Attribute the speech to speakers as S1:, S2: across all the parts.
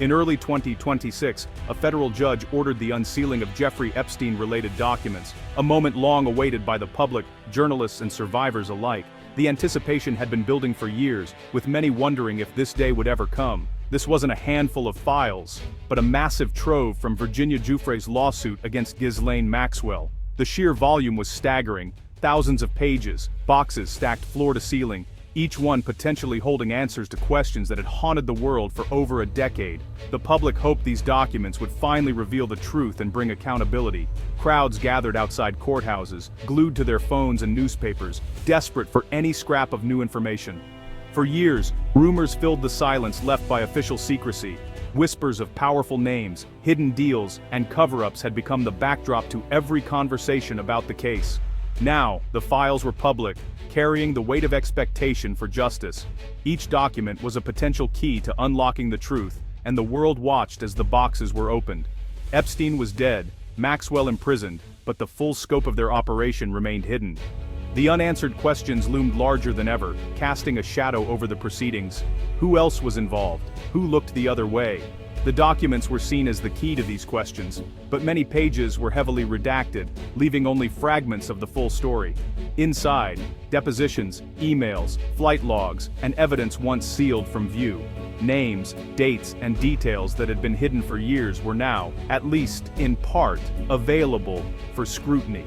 S1: In early 2026, a federal judge ordered the unsealing of Jeffrey Epstein-related documents, a moment long awaited by the public, journalists and survivors alike. The anticipation had been building for years, with many wondering if this day would ever come. This wasn't a handful of files, but a massive trove from Virginia Giuffre's lawsuit against Ghislaine Maxwell. The sheer volume was staggering, thousands of pages, boxes stacked floor to ceiling, each one potentially holding answers to questions that had haunted the world for over a decade. The public hoped these documents would finally reveal the truth and bring accountability. Crowds gathered outside courthouses, glued to their phones and newspapers, desperate for any scrap of new information. For years, rumors filled the silence left by official secrecy. Whispers of powerful names, hidden deals, and cover-ups had become the backdrop to every conversation about the case. Now, the files were public, carrying the weight of expectation for justice. Each document was a potential key to unlocking the truth, and the world watched as the boxes were opened. Epstein was dead, Maxwell imprisoned, but the full scope of their operation remained hidden. The unanswered questions loomed larger than ever, casting a shadow over the proceedings. Who else was involved? Who looked the other way? The documents were seen as the key to these questions, but many pages were heavily redacted, leaving only fragments of the full story. Inside, depositions, emails, flight logs, and evidence once sealed from view. Names, dates, and details that had been hidden for years were now, at least in part, available for scrutiny.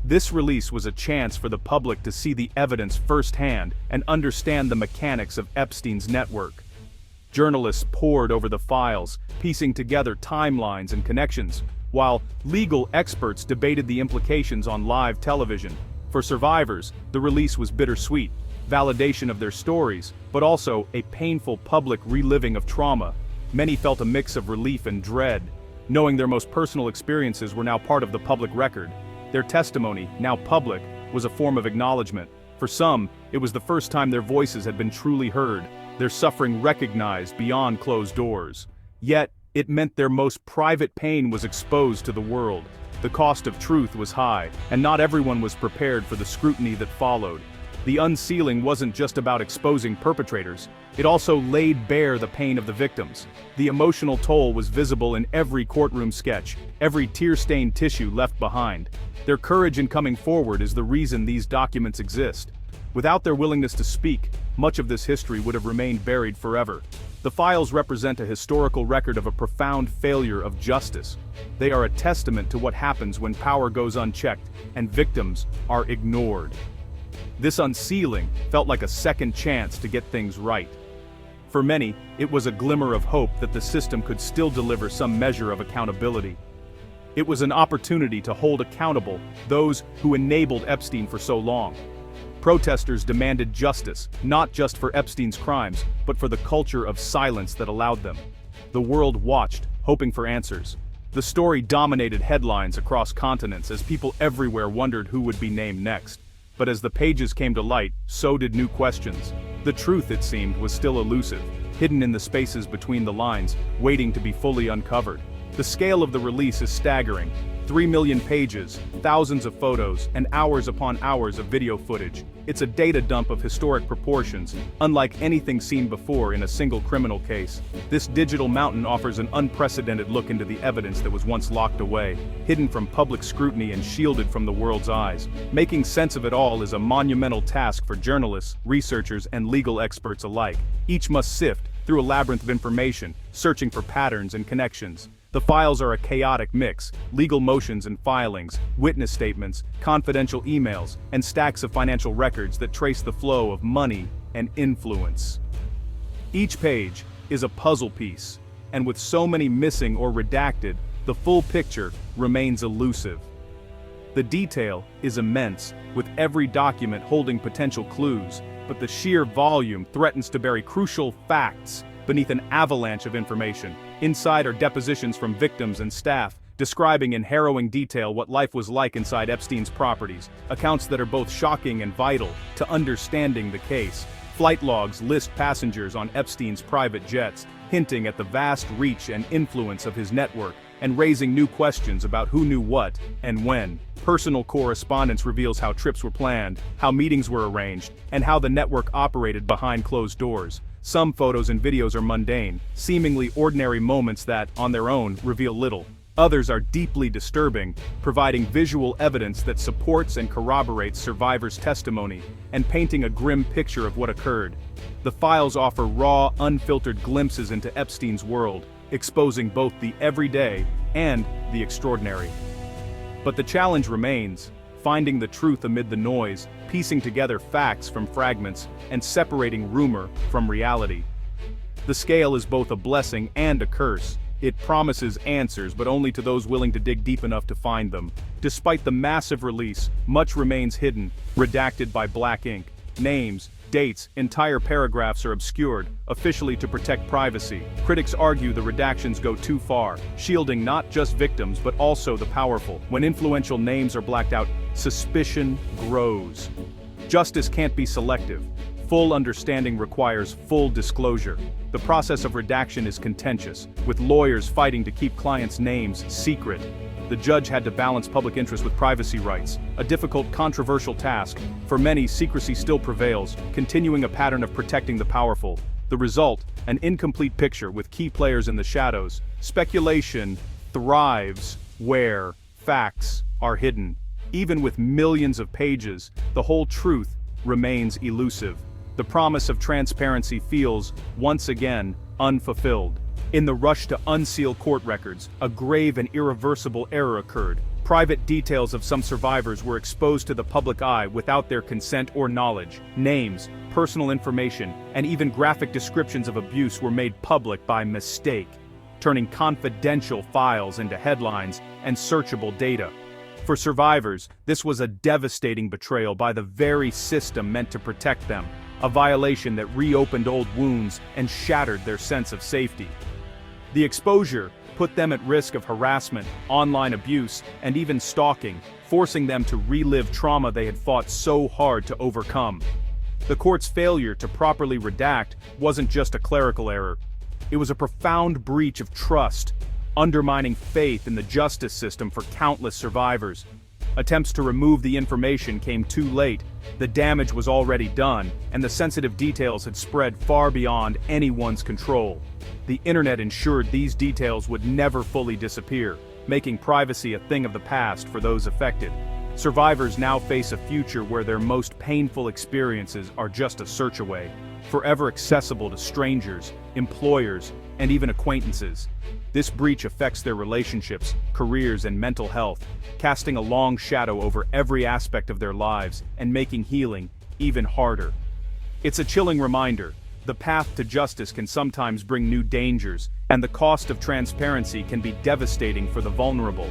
S1: This release was a chance for the public to see the evidence firsthand and understand the mechanics of Epstein's network. Journalists pored over the files, piecing together timelines and connections, while legal experts debated the implications on live television. For survivors, the release was bittersweet, validation of their stories, but also a painful public reliving of trauma. Many felt a mix of relief and dread, knowing their most personal experiences were now part of the public record. Their testimony, now public, was a form of acknowledgement. For some, it was the first time their voices had been truly heard, their suffering recognized beyond closed doors. Yet, it meant their most private pain was exposed to the world. The cost of truth was high, and not everyone was prepared for the scrutiny that followed. The unsealing wasn't just about exposing perpetrators, it also laid bare the pain of the victims. The emotional toll was visible in every courtroom sketch, every tear-stained tissue left behind. Their courage in coming forward is the reason these documents exist. Without their willingness to speak, much of this history would have remained buried forever. The files represent a historical record of a profound failure of justice. They are a testament to what happens when power goes unchecked and victims are ignored. This unsealing felt like a second chance to get things right. For many, it was a glimmer of hope that the system could still deliver some measure of accountability. It was an opportunity to hold accountable those who enabled Epstein for so long. Protesters demanded justice, not just for Epstein's crimes, but for the culture of silence that allowed them. The world watched, hoping for answers. The story dominated headlines across continents as people everywhere wondered who would be named next. But as the pages came to light, so did new questions. The truth, it seemed, was still elusive, hidden in the spaces between the lines, waiting to be fully uncovered. The scale of the release is staggering. 3 million pages, thousands of photos, and hours upon hours of video footage. It's a data dump of historic proportions, unlike anything seen before in a single criminal case. This digital mountain offers an unprecedented look into the evidence that was once locked away, hidden from public scrutiny and shielded from the world's eyes. Making sense of it all is a monumental task for journalists, researchers, and legal experts alike. Each must sift through a labyrinth of information, searching for patterns and connections. The files are a chaotic mix: legal motions and filings, witness statements, confidential emails, and stacks of financial records that trace the flow of money and influence. Each page is a puzzle piece, and with so many missing or redacted, the full picture remains elusive. The detail is immense, with every document holding potential clues, but the sheer volume threatens to bury crucial facts beneath an avalanche of information. Inside are depositions from victims and staff, describing in harrowing detail what life was like inside Epstein's properties, accounts that are both shocking and vital to understanding the case. Flight logs list passengers on Epstein's private jets, hinting at the vast reach and influence of his network, and raising new questions about who knew what and when. Personal correspondence reveals how trips were planned, how meetings were arranged, and how the network operated behind closed doors. Some photos and videos are mundane, seemingly ordinary moments that, on their own, reveal little. Others are deeply disturbing, providing visual evidence that supports and corroborates survivors' testimony, and painting a grim picture of what occurred. The files offer raw, unfiltered glimpses into Epstein's world, exposing both the everyday and the extraordinary. But the challenge remains, finding the truth amid the noise, piecing together facts from fragments, and separating rumor from reality. The scale is both a blessing and a curse. It promises answers, but only to those willing to dig deep enough to find them. Despite the massive release, much remains hidden, redacted by black ink. Names, dates, entire paragraphs are obscured, officially to protect privacy. Critics argue the redactions go too far, shielding not just victims but also the powerful. When influential names are blacked out, suspicion grows. Justice can't be selective. Full understanding requires full disclosure. The process of redaction is contentious, with lawyers fighting to keep clients' names secret. The judge had to balance public interest with privacy rights, a difficult, controversial task. For many, secrecy still prevails, continuing a pattern of protecting the powerful. The result, an incomplete picture with key players in the shadows. Speculation thrives where facts are hidden. Even with millions of pages, the whole truth remains elusive. The promise of transparency feels, once again, unfulfilled. In the rush to unseal court records, a grave and irreversible error occurred. Private details of some survivors were exposed to the public eye without their consent or knowledge. Names, personal information, and even graphic descriptions of abuse were made public by mistake, turning confidential files into headlines and searchable data. For survivors, this was a devastating betrayal by the very system meant to protect them, a violation that reopened old wounds and shattered their sense of safety. The exposure put them at risk of harassment, online abuse, and even stalking, forcing them to relive trauma they had fought so hard to overcome. The court's failure to properly redact wasn't just a clerical error. It was a profound breach of trust, undermining faith in the justice system for countless survivors. Attempts to remove the information came too late. The damage was already done, and the sensitive details had spread far beyond anyone's control. The internet ensured these details would never fully disappear, making privacy a thing of the past for those affected. Survivors now face a future where their most painful experiences are just a search away, forever accessible to strangers, employers, and even acquaintances. This breach affects their relationships, careers, and mental health, casting a long shadow over every aspect of their lives and making healing even harder. It's a chilling reminder. The path to justice can sometimes bring new dangers, and the cost of transparency can be devastating for the vulnerable.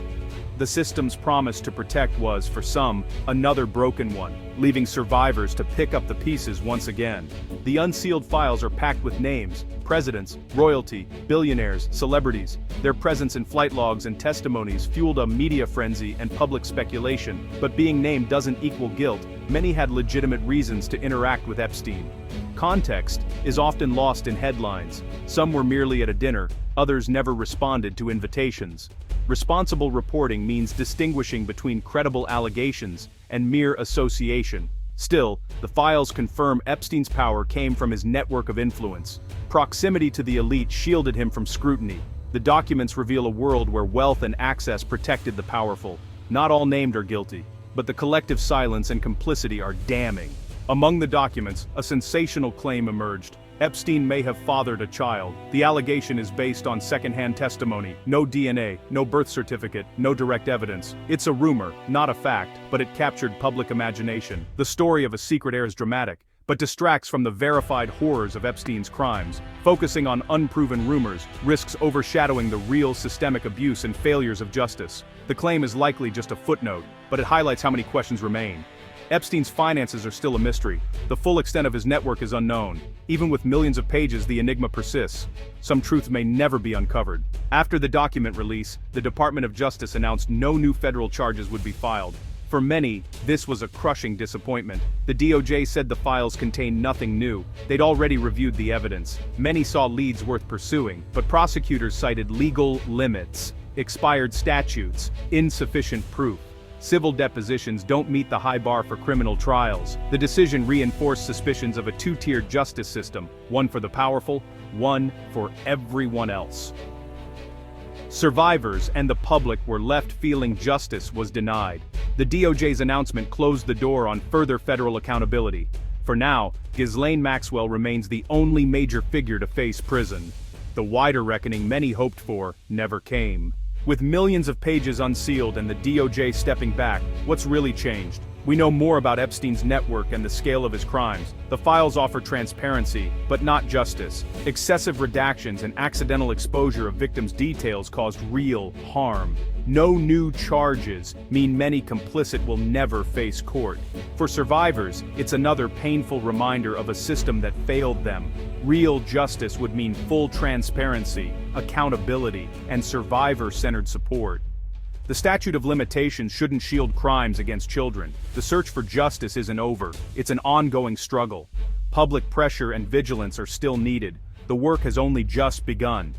S1: The system's promise to protect was, for some, another broken one, leaving survivors to pick up the pieces once again. The unsealed files are packed with names, presidents, royalty, billionaires, celebrities. Their presence in flight logs and testimonies fueled a media frenzy and public speculation, but being named doesn't equal guilt. Many had legitimate reasons to interact with Epstein. Context is often lost in headlines. Some were merely at a dinner, others never responded to invitations. Responsible reporting means distinguishing between credible allegations and mere association. Still, the files confirm Epstein's power came from his network of influence. Proximity to the elite shielded him from scrutiny. The documents reveal a world where wealth and access protected the powerful. Not all named are guilty, but the collective silence and complicity are damning. Among the documents, a sensational claim emerged. Epstein may have fathered a child. The allegation is based on second-hand testimony. No DNA, no birth certificate, no direct evidence. It's a rumor, not a fact, but it captured public imagination. The story of a secret heir is dramatic, but distracts from the verified horrors of Epstein's crimes. Focusing on unproven rumors risks overshadowing the real systemic abuse and failures of justice. The claim is likely just a footnote, but it highlights how many questions remain. Epstein's finances are still a mystery. The full extent of his network is unknown. Even with millions of pages, the enigma persists. Some truth may never be uncovered. After the document release, the Department of Justice announced no new federal charges would be filed. For many, this was a crushing disappointment. The DOJ said the files contained nothing new. They'd already reviewed the evidence. Many saw leads worth pursuing, but prosecutors cited legal limits, expired statutes, insufficient proof. Civil depositions don't meet the high bar for criminal trials. The decision reinforced suspicions of a two-tiered justice system, one for the powerful, one for everyone else. Survivors and the public were left feeling justice was denied. The DOJ's announcement closed the door on further federal accountability. For now, Ghislaine Maxwell remains the only major figure to face prison. The wider reckoning many hoped for never came. With millions of pages unsealed and the DOJ stepping back, what's really changed? We know more about Epstein's network and the scale of his crimes. The files offer transparency, but not justice. Excessive redactions and accidental exposure of victims' details caused real harm. No new charges mean many complicit will never face court. For survivors, it's another painful reminder of a system that failed them. Real justice would mean full transparency, accountability, and survivor-centered support. The statute of limitations shouldn't shield crimes against children. The search for justice isn't over, it's an ongoing struggle. Public pressure and vigilance are still needed. The work has only just begun.